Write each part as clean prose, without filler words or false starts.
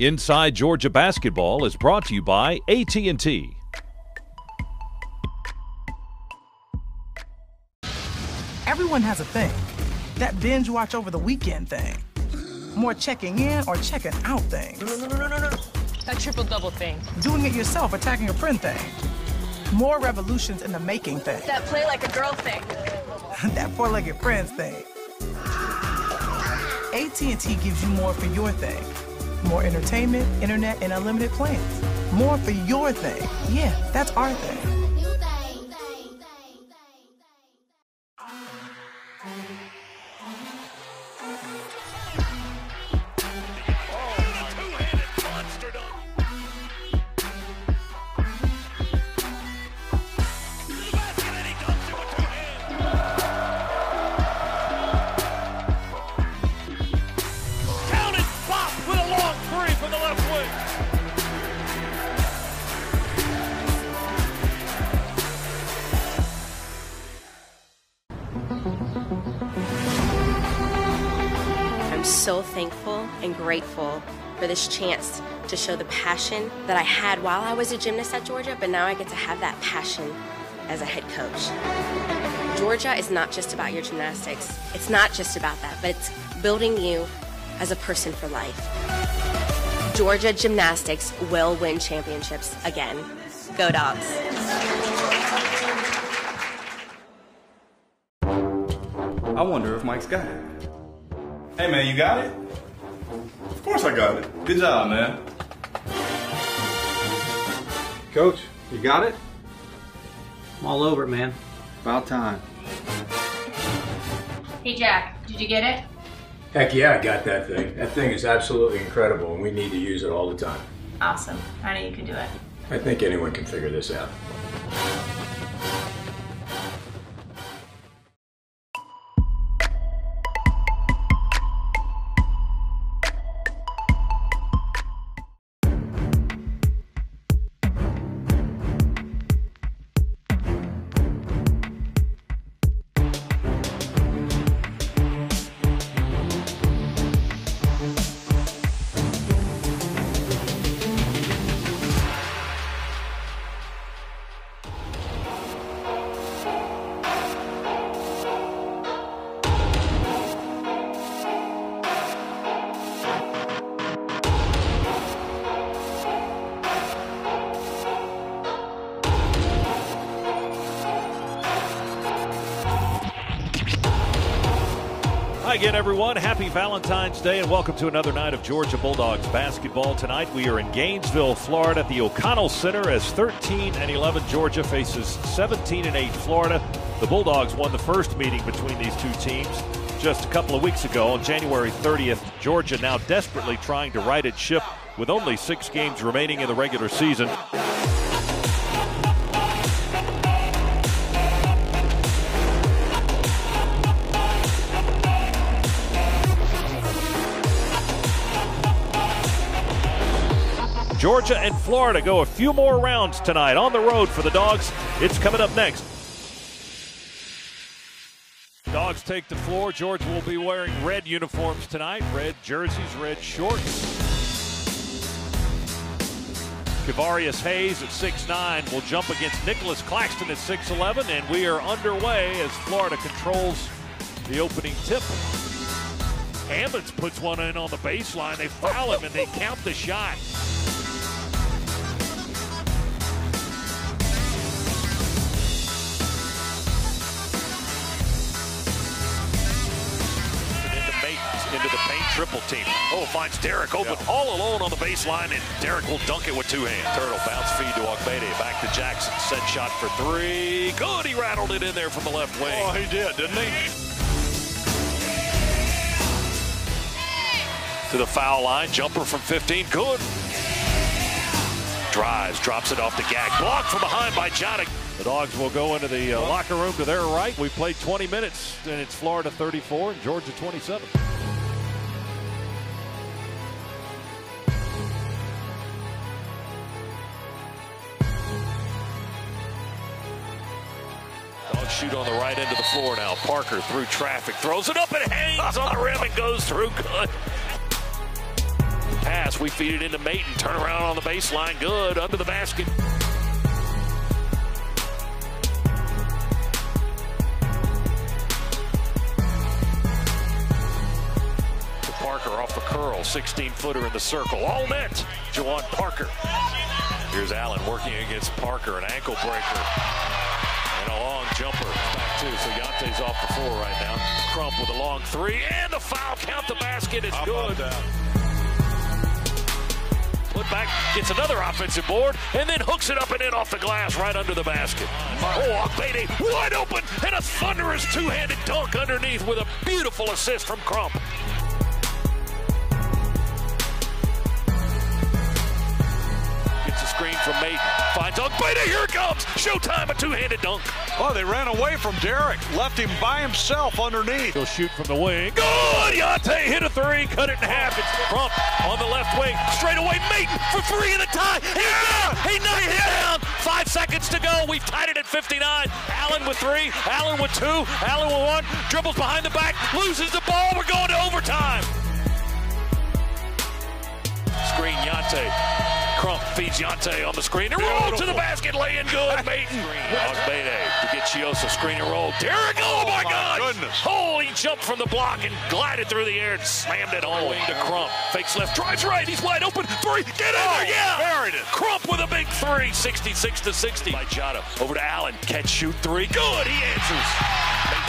Inside Georgia Basketball is brought to you by AT&T. Everyone has a thing. That binge watch over the weekend thing. More checking in or checking out thing. No. That triple-double thing. Doing it yourself, attacking a friend thing. More revolutions in the making thing. That play like a girl thing. That four-legged friends thing. AT&T gives you more for your thing. More entertainment, internet, and unlimited plans. More for your thing. Yeah, that's our thing. So thankful and grateful for this chance to show the passion that I had while I was a gymnast at Georgia, but now I get to have that passion as a head coach. Georgia is not just about your gymnastics. It's not just about that, but it's building you as a person for life. Georgia Gymnastics will win championships again. Go Dogs. I wonder if Mike's got it. Hey, man, you got it? Of course I got it. Good job, man. Coach, you got it? I'm all over it, man. About time. Hey, Jack, did you get it? Heck yeah, I got that thing. That thing is absolutely incredible, and we need to use it all the time. Awesome. I knew you could do it. I think anyone can figure this out. Hi again, everyone. Happy Valentine's Day, and welcome to another night of Georgia Bulldogs basketball. Tonight, we are in Gainesville, Florida, at the O'Connell Center as 13-11 Georgia faces 17-8 Florida. The Bulldogs won the first meeting between these two teams just a couple of weeks ago on January 30th. Georgia now desperately trying to right its ship with only 6 games remaining in the regular season. Georgia and Florida go a few more rounds tonight on the road for the Dogs. It's coming up next. Dogs take the floor. Georgia will be wearing red uniforms tonight. Red jerseys, red shorts. Kavarius Hayes at 6'9" will jump against Nicholas Claxton at 6'11", and we are underway as Florida controls the opening tip. Hammonds puts one in on the baseline. They foul him and they count the shot. Into the paint, triple team. Oh, finds Derek open all alone on the baseline, and Derek will dunk it with 2 hands. Turtle bounce feed to Ogbede. Back to Jackson. Set shot for 3. Good. He rattled it in there from the left wing. Oh, he did, didn't he? To the foul line. Jumper from 15. Good. Drives. Drops it off the gag. Blocked from behind by Johnny. The Dogs will go into the locker room to their right. We played 20 minutes, and it's Florida 34 and Georgia 27. Dogs shoot on the right end of the floor now. Parker through traffic, throws it up and hangs on the rim and goes through. Good. Pass, we feed it into Maton. Turn around on the baseline. Good. Under the basket. Parker off the curl, 16-footer in the circle, all net. Juwan Parker. Here's Allen working against Parker, an ankle breaker. And a long jumper. Back two, so Yante's off the floor right now. Crump with a long three, and the foul. Count the basket, it's good. Put back, gets another offensive board, and then hooks it up and in off the glass right under the basket. Oh, Akbede wide open, and a thunderous two-handed dunk underneath with a beautiful assist from Crump. Screen from Maton. Finds Akbede. Here it comes. Showtime, a two-handed dunk. Oh, they ran away from Derek. Left him by himself underneath. He'll shoot from the wing. Good! Yante hit a three. Cut it in half. It's Crump on the left wing. Straight away, Maton for three in the tie. He knocked it down. 5 seconds to go. We've tied it at 59. Allen with three. Allen with two. Allen with one. Dribbles behind the back. Loses the ball. We're going to overtime. Screen Yante. Crump feeds Yante on the screen and roll to the basket, laying good. Maton. Akbede to get Chiosa screen and roll. Derek, oh my God! Goodness. Oh, he jumped from the block and glided through the air and slammed it home. To Crump. Fakes left, drives right. He's wide open. Three. Get in there, yeah! Buried it. Crump with a big three. 66-60 by Jota. Over to Allen. Catch, shoot, three. Good. He answers.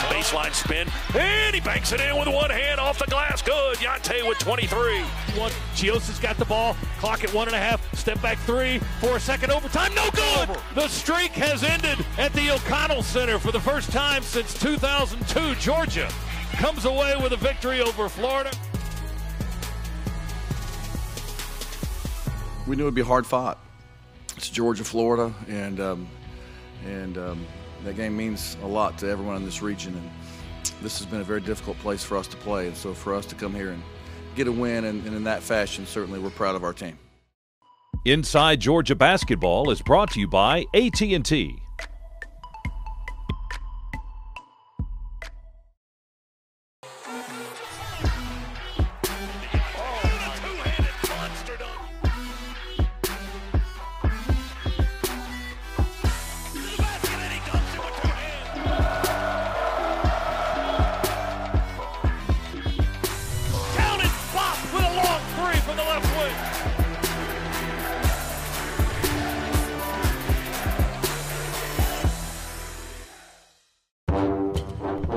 Baseline spin, and he banks it in with one hand off the glass. Good. Yante with 23. Chiosa's got the ball. Clock at 1.5. Step back three. 4-second overtime. No good. The streak has ended at the O'Connell Center for the first time since 2002. Georgia comes away with a victory over Florida. We knew it would be hard fought. It's Georgia, Florida, and that game means a lot to everyone in this region, and this has been a very difficult place for us to play, and so for us to come here and get a win and in that fashion, certainly we're proud of our team. Inside Georgia Basketball is brought to you by AT&T.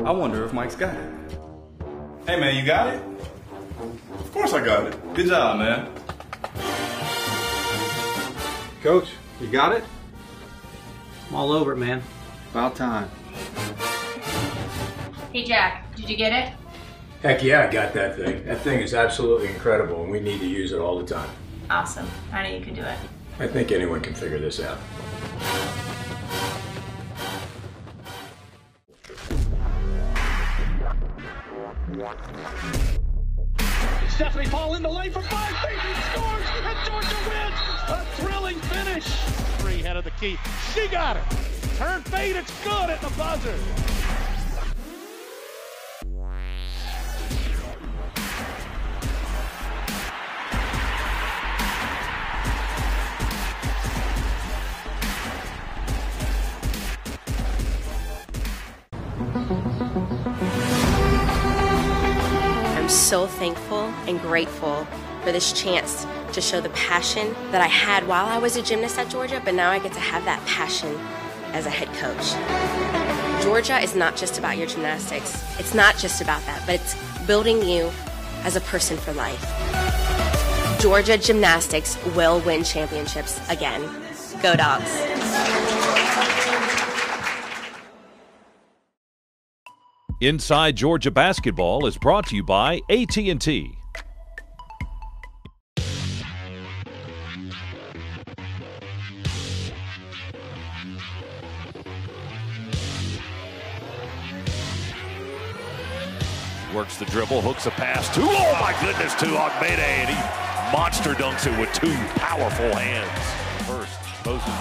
I wonder if Mike's got it. Hey man, you got it? Of course I got it. Good job, man. Coach, you got it? I'm all over it, man. About time. Hey, Jack, did you get it? Heck yeah, I got that thing. That thing is absolutely incredible, and we need to use it all the time. Awesome. I know you can do it. I think anyone can figure this out. Stephanie Paul in the lane for 5 feet. He scores, and Georgia wins. A thrilling finish. Three head of the key. She got it. Turn fade. It's good at the buzzer. So thankful and grateful for this chance to show the passion that I had while I was a gymnast at Georgia, but now I get to have that passion as a head coach. Georgia is not just about your gymnastics. It's not just about that, but it's building you as a person for life. Georgia Gymnastics will win championships again. Go Dogs. Inside Georgia Basketball is brought to you by AT&T. Works the dribble, hooks a pass to, oh my goodness, to Akbede, and he monster dunks it with two powerful hands. First. Moses,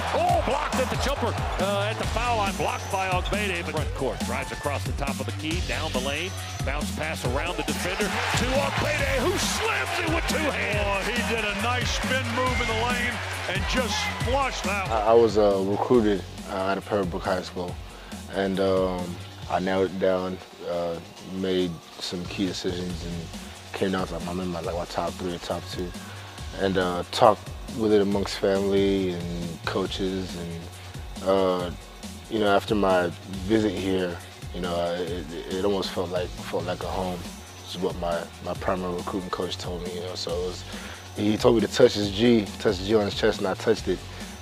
blocked at the jumper, at the foul line, blocked by Ogbede. Front court, drives across the top of the key, down the lane, bounce pass around the defender to Ogbede, who slams it with two hands. He did a nice spin move in the lane and just flushed out. I was recruited out of Pembroke High School, and I narrowed it down, made some key decisions, and came down to my top 3 or top 2, and talked with it amongst family and coaches, and you know, after my visit here, you know, it almost felt like a home. This is what my primary recruiting coach told me. You know, so it was, he told me to touch his G on his chest, and I touched it.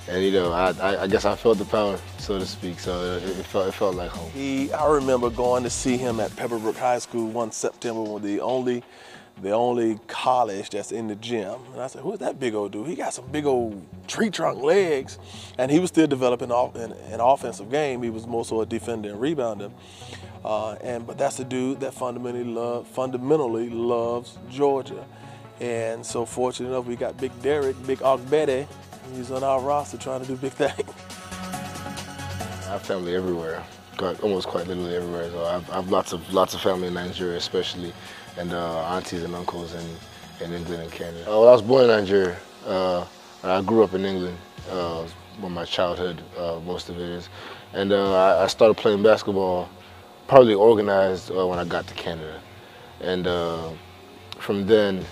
And you know, I guess I felt the power, so to speak. So it felt like home. I remember going to see him at Pembroke High School one September, when the only college that's in the gym. And I said, who's that big old dude? He got some big old tree trunk legs. And he was still developing an offensive game. He was more so a defender and rebounder. But that's a dude that fundamentally loves Georgia. And so fortunate enough, we got Big Derek, Big Ogbede. He's on our roster trying to do big things. I have family everywhere, almost quite literally everywhere. So I have lots of family in Nigeria, especially, and aunties and uncles in England and Canada. Well, I was born in Nigeria. I grew up in England, where my childhood, most of it is. And I started playing basketball, probably organized when I got to Canada. And from then,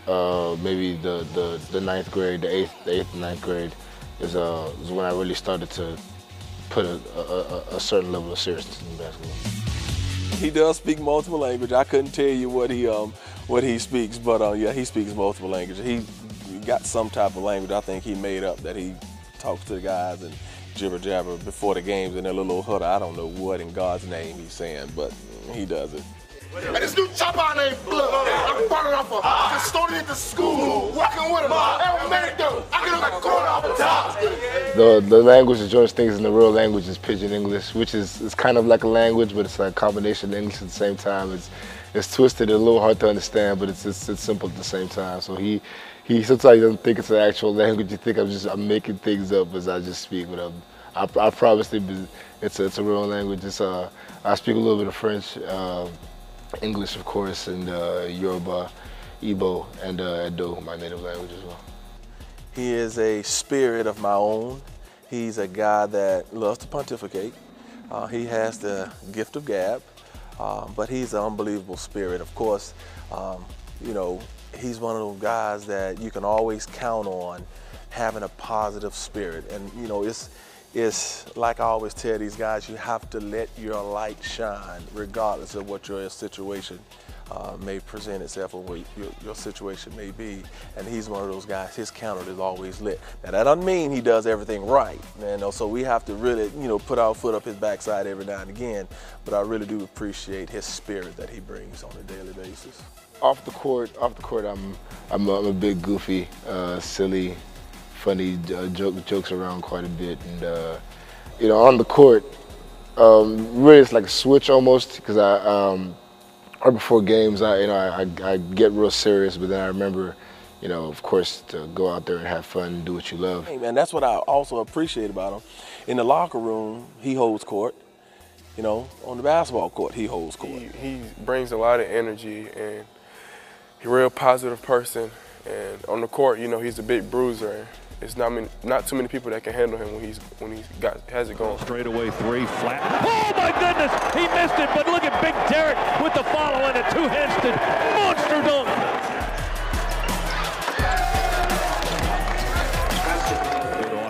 maybe the 9th grade, the 8th and 9th grade is when I really started to put a certain level of seriousness in basketball. He does speak multiple languages. I couldn't tell you what he speaks, but yeah, he speaks multiple languages. He got some type of language I think he made up that he talks to the guys and jibber jabber before the games in their little huddle. I don't know what in God's name he's saying, but he does it. And this new chopper named Blood, I'm burning off a custodian at the school, working with him. I made them. I get like going off the top. The language that George thinks is the real language is Pidgin English, which is kind of like a language, but it's like a combination of English at the same time. It's twisted and a little hard to understand, but it's simple at the same time. So he sometimes doesn't think it's an actual language. You think I'm making things up as I just speak, but I promise it's a real language. I speak a little bit of French. English, of course, and Yoruba, Igbo, and Edo, my native language as well. He is a spirit of my own. He's a guy that loves to pontificate. He has the gift of gab, but he's an unbelievable spirit. Of course, you know, he's one of those guys that you can always count on having a positive spirit. And, you know, it's like I always tell these guys, you have to let your light shine regardless of what your situation may present itself or what your situation may be. And he's one of those guys, his counter is always lit. Now that doesn't mean he does everything right, you know, so we have to really, you know, put our foot up his backside every now and again, but I really do appreciate his spirit that he brings on a daily basis. Off the court, I'm a big goofy, silly, funny, jokes around quite a bit, and you know, on the court, really it's like a switch almost, because right before games, I get real serious, but then I remember, you know, of course, to go out there and have fun and do what you love. And that's what I also appreciate about him. In the locker room, he holds court. You know, on the basketball court, he holds court. He brings a lot of energy, and he's a real positive person. And on the court, you know, he's a big bruiser. It's not too many people that can handle him when he has it going. Straight away three, flat. Oh my goodness, he missed it, but look at Big Derek with the follow and a two-handed monster dunk.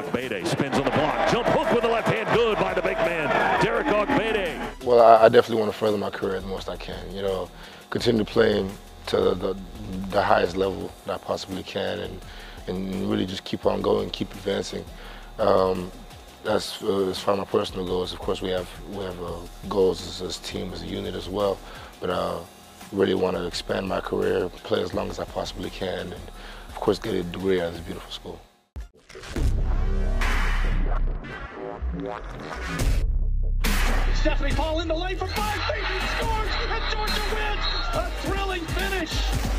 Ogbede spins on the block, jump hook with the left hand, good by the big man, Derek Ogbede. Well, I definitely want to further my career the most I can. You know, continue playing to the highest level that I possibly can, and really just keep on going, keep advancing. That's as far as my personal goals. Of course, we have goals as a team, as a unit as well. But really want to expand my career, play as long as I possibly can, and of course get a degree out of this beautiful school. Stephanie Paul in the lane for 5 feet, he scores, and Georgia wins! A thrilling finish!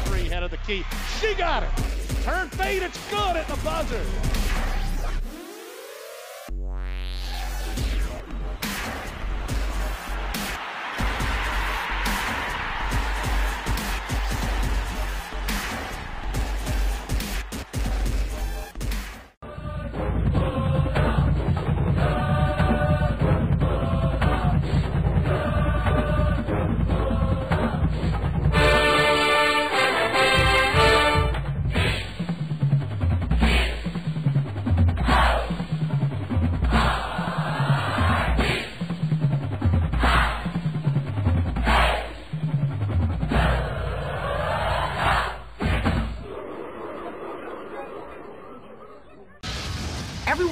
3 head of the key, she got it! Turn fade, it's good at the buzzer!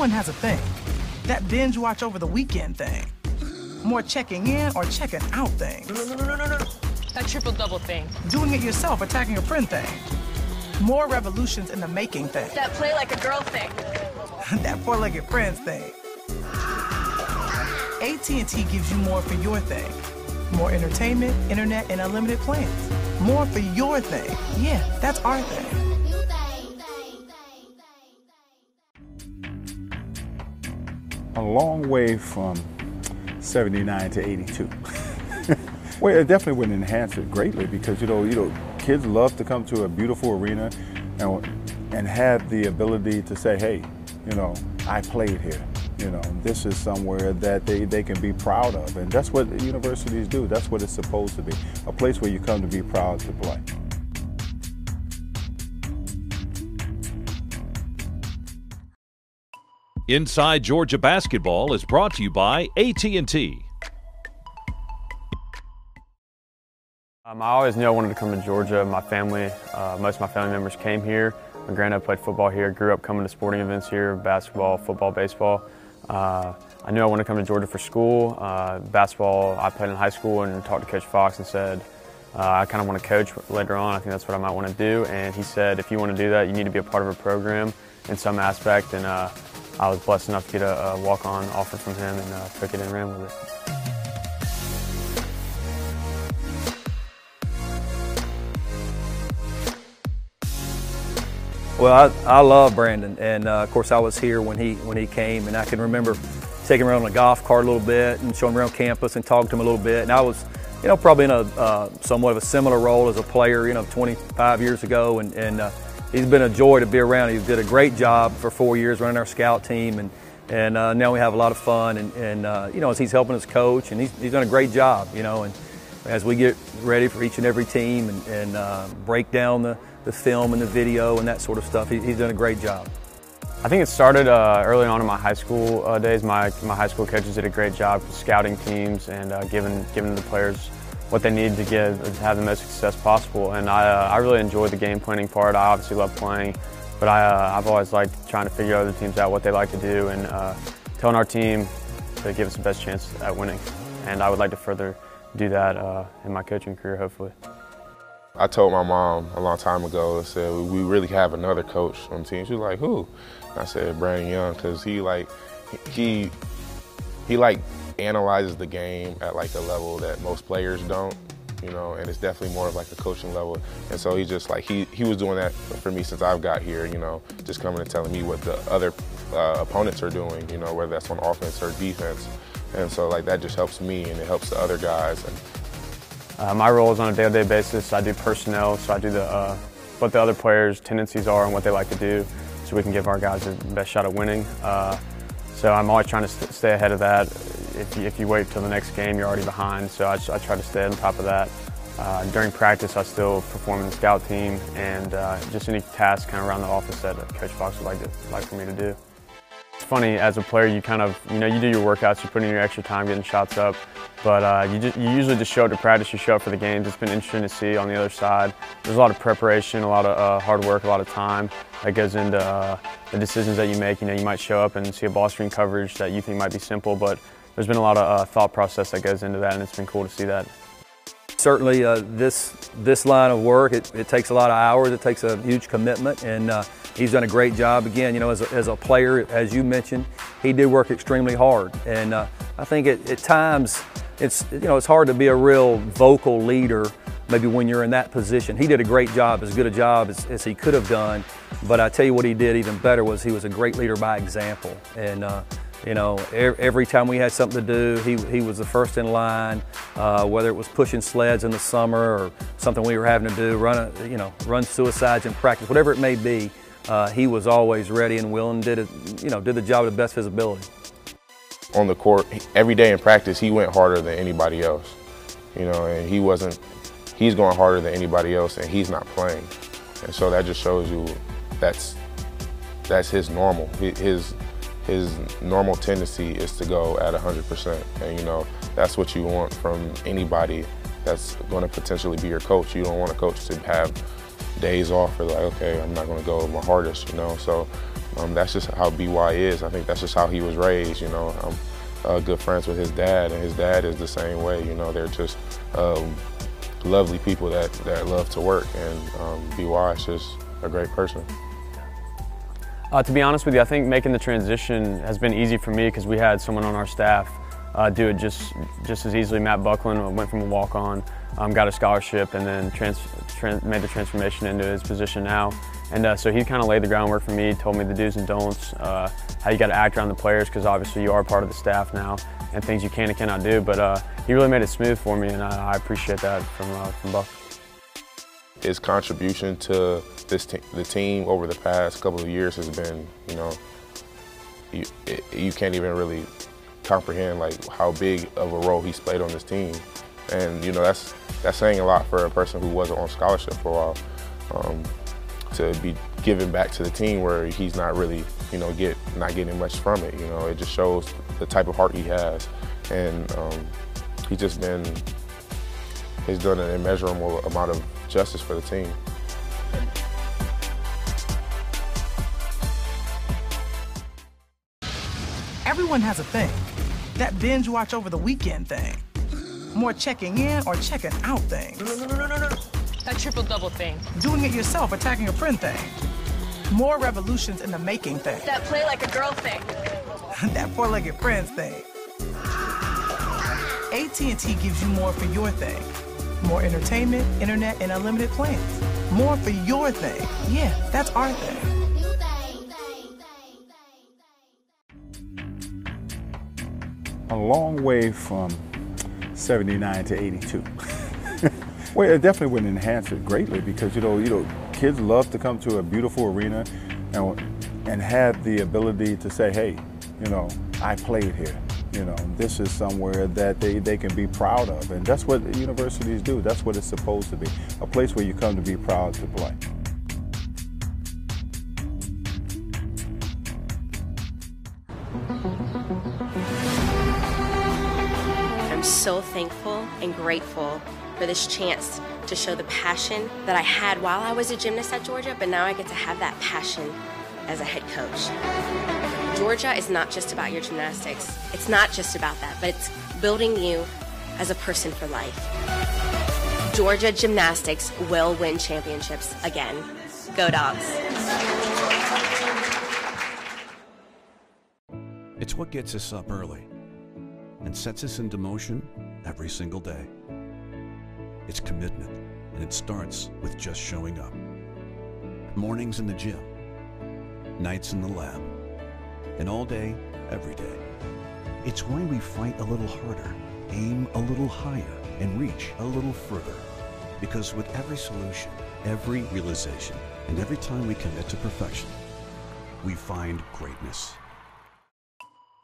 Everyone has a thing. That binge watch over the weekend thing. More checking in or checking out thing. No. That triple-double thing. Doing it yourself, attacking a friend thing. More revolutions in the making thing. That play like a girl thing. That four-legged friends thing. AT&T gives you more for your thing. More entertainment, internet, and unlimited plans. More for your thing. Yeah, that's our thing. A long way from 79 to 82. Well, it definitely would enhance it greatly because kids love to come to a beautiful arena and have the ability to say, hey, I played here. This is somewhere that they can be proud of, and that's what universities do. That's what it's supposed to be, a place where you come to be proud to play. Inside Georgia Basketball is brought to you by AT&T. I always knew I wanted to come to Georgia. My family, most of my family members came here. My granddad played football here, grew up coming to sporting events here, basketball, football, baseball. I knew I wanted to come to Georgia for school. Basketball, I played in high school and talked to Coach Fox and said, I kind of want to coach later on. I think that's what I might want to do. And he said, if you want to do that, you need to be a part of a program in some aspect. And I was blessed enough to get a walk-on offer from him and took it and ran with it. Well, I love Brandon, and of course I was here when he came, and I can remember taking him around on a golf cart a little bit and showing him around campus and talking to him a little bit. And I was, probably in a somewhat of a similar role as a player, 25 years ago, and he's been a joy to be around. He did a great job for 4 years running our scout team, and now we have a lot of fun, and as he's helping us coach, and he's done a great job, and as we get ready for each and every team and break down the film and the video and that sort of stuff. He's done a great job. I think it started early on in my high school days. My high school coaches did a great job scouting teams and giving the players what they need to have the most success possible. And I really enjoyed the game planning part. I obviously love playing, but I've always liked trying to figure other teams out what they like to do and telling our team to give us the best chance at winning. And I would like to further do that in my coaching career, hopefully. I told my mom a long time ago, I said, we really have another coach on the team. She was like, who? And I said, Brandon Young, because he analyzes the game at like a level that most players don't, and it's definitely more of like a coaching level. And so he just like, he was doing that for me since I've got here, just coming and telling me what the other opponents are doing, whether that's on offense or defense. And so like that just helps me and it helps the other guys. My role is on a day-to-day basis. I do personnel, so I do what the other players' tendencies are and what they like to do, so we can give our guys the best shot at winning. So I'm always trying to stay ahead of that. If you wait till the next game, you're already behind. So I try to stay on top of that. During practice, I still perform in the scout team and just any tasks kind of around the office that Coach Fox would like for me to do. It's funny, as a player, you kind of, you do your workouts, you put in your extra time getting shots up, but you usually just show up to practice, you show up for the games. It's been interesting to see on the other side. There's a lot of preparation, a lot of hard work, a lot of time that goes into the decisions that you make. You might show up and see a ball screen coverage that you think might be simple, but there's been a lot of thought process that goes into that, and it's been cool to see that. Certainly, this line of work, it takes a lot of hours. It takes a huge commitment, and he's done a great job. Again, as a player, as you mentioned, he did work extremely hard, and I think at times it's hard to be a real vocal leader. Maybe when you're in that position, he did a great job, as good a job as he could have done. But I tell you what he did even better was he was a great leader by example, and every time we had something to do, he was the first in line, whether it was pushing sleds in the summer or something we were having to do, run suicides in practice, whatever it may be, he was always ready and willing, did the job to the best of his ability. On the court, every day in practice, he went harder than anybody else, and he's going harder than anybody else, and he's not playing. And so that just shows you that's his normal. His normal tendency is to go at 100%, and that's what you want from anybody that's going to potentially be your coach. You don't want a coach to have days off are like, okay, I'm not going to go my hardest, you know. So that's just how BY is. I think that's just how he was raised, you know. I'm good friends with his dad, and his dad is the same way, you know. They're just lovely people that love to work, and BY is just a great person. To be honest with you, I think making the transition has been easy for me because we had someone on our staff do it just as easily. Matt Buckland went from a walk-on, got a scholarship, and then made the transformation into his position now. And so he kind of laid the groundwork for me, told me the do's and don'ts, how you got to act around the players, because obviously you are part of the staff now, and things you can and cannot do. But he really made it smooth for me, and I appreciate that from Buck. His contribution to the team over the past couple of years has been, you know, you can't even really comprehend like how big of a role he's played on this team. And you know, that's saying a lot for a person who wasn't on scholarship for a while, to be giving back to the team where he's not really, you know, not getting much from it. You know, it just shows the type of heart he has, and he's done an immeasurable amount of justice for the team. Everyone has a thing. That binge watch over the weekend thing. More checking in or checking out thing. No. That triple-double thing. Doing it yourself, attacking a friend thing. More revolutions in the making thing. That play like a girl thing. That four-legged friends thing. AT&T gives you more for your thing. More entertainment, internet, and unlimited plans. More for your thing. Yeah, that's our thing. A long way from 79 to 82. Well, it definitely would enhance it greatly because, you know, kids love to come to a beautiful arena and have the ability to say, hey, you know, I played here. You know, this is somewhere that they can be proud of. And that's what universities do. That's what it's supposed to be. A place where you come to be proud to play. I'm so thankful and grateful for this chance to show the passion that I had while I was a gymnast at Georgia, but now I get to have that passion as a head coach. Georgia is not just about your gymnastics. It's not just about that, but it's building you as a person for life. Georgia gymnastics will win championships again. Go Dogs. It's what gets us up early and sets us into motion every single day. It's commitment, and it starts with just showing up. Mornings in the gym, nights in the lab, and all day, every day. It's why we fight a little harder, aim a little higher, and reach a little further. Because with every solution, every realization, and every time we commit to perfection, we find greatness.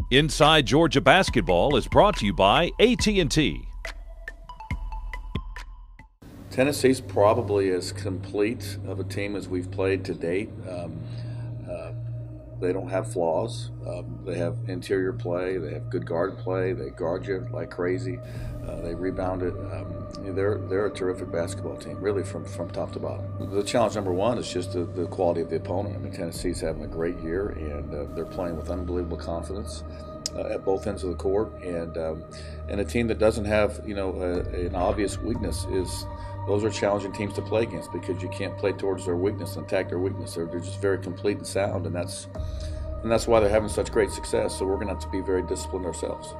Inside Georgia Basketball is brought to you by AT&T. Tennessee's probably as complete of a team as we've played to date. They don't have flaws. They have interior play. They have good guard play. They guard you like crazy. They rebound it. They're a terrific basketball team, really from top to bottom. The challenge number one is just the quality of the opponent. I mean, Tennessee's having a great year, and they're playing with unbelievable confidence at both ends of the court. And a team that doesn't have, an obvious weakness those are challenging teams to play against because you can't play towards their weakness and attack their weakness. They're just very complete and sound, and that's why they're having such great success. So we're going to have to be very disciplined ourselves.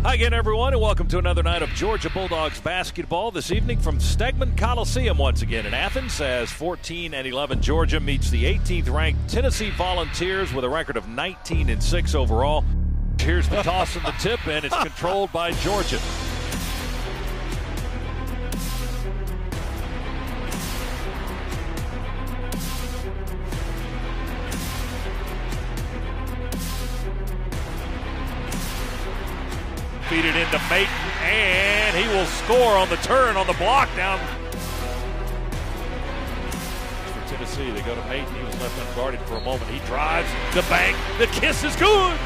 Hi again, everyone, and welcome to another night of Georgia Bulldogs basketball this evening from Stegman Coliseum once again in Athens as 14-11 Georgia meets the 18th-ranked Tennessee Volunteers with a record of 19-6 overall. Here's the toss and the tip, and it's controlled by Georgia. Feed it into Maton, and he will score on the turn on the block down. For Tennessee, they go to Maton. He was left unguarded for a moment. He drives the bank. The kiss is good.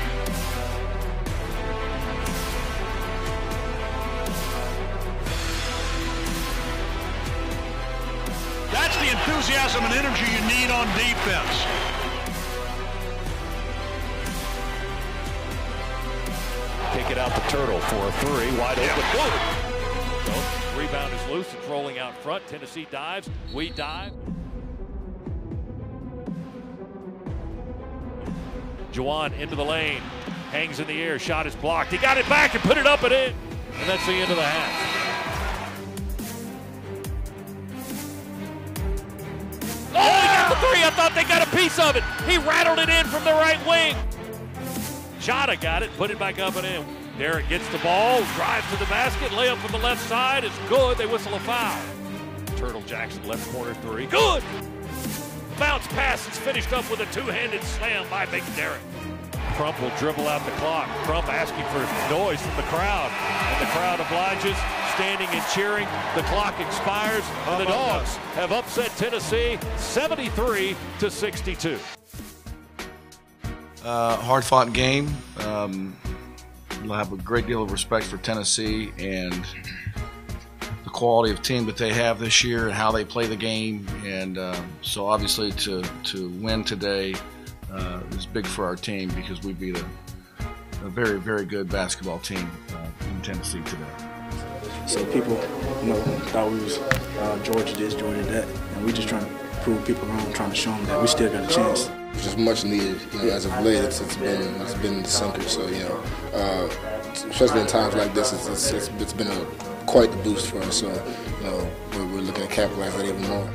enthusiasm and energy you need on defense. Kick it out the Turtle for a three. Wide open. Good. So, rebound is loose. It's rolling out front. Tennessee dives. We dive. Juwan into the lane. Hangs in the air. Shot is blocked. He got it back and put it up and in. And that's the end of the half. Oh, he got the three. I thought they got a piece of it. He rattled it in from the right wing. Jada got it, put it back up and in. Derek gets the ball, drives to the basket, layup from the left side is good. They whistle a foul. Turtle Jackson, left corner three. Good! Bounce pass is finished up with a two-handed slam by Big Derek. Crump will dribble out the clock. Crump asking for noise from the crowd. And the crowd obliges, standing and cheering. The clock expires, and the Dogs have upset Tennessee 73-62. Hard-fought game. I have a great deal of respect for Tennessee and the quality of team that they have this year and how they play the game. And so obviously to win today is big for our team because we beat a very, very good basketball team in Tennessee today. So people, thought we was Georgia this, Georgia that, and we just trying to prove people wrong, trying to show them that we still got a chance. It's just much needed, as of late. It's been the sinker. So especially in times like this, it's been quite the boost for us. So we're looking to capitalize that even more.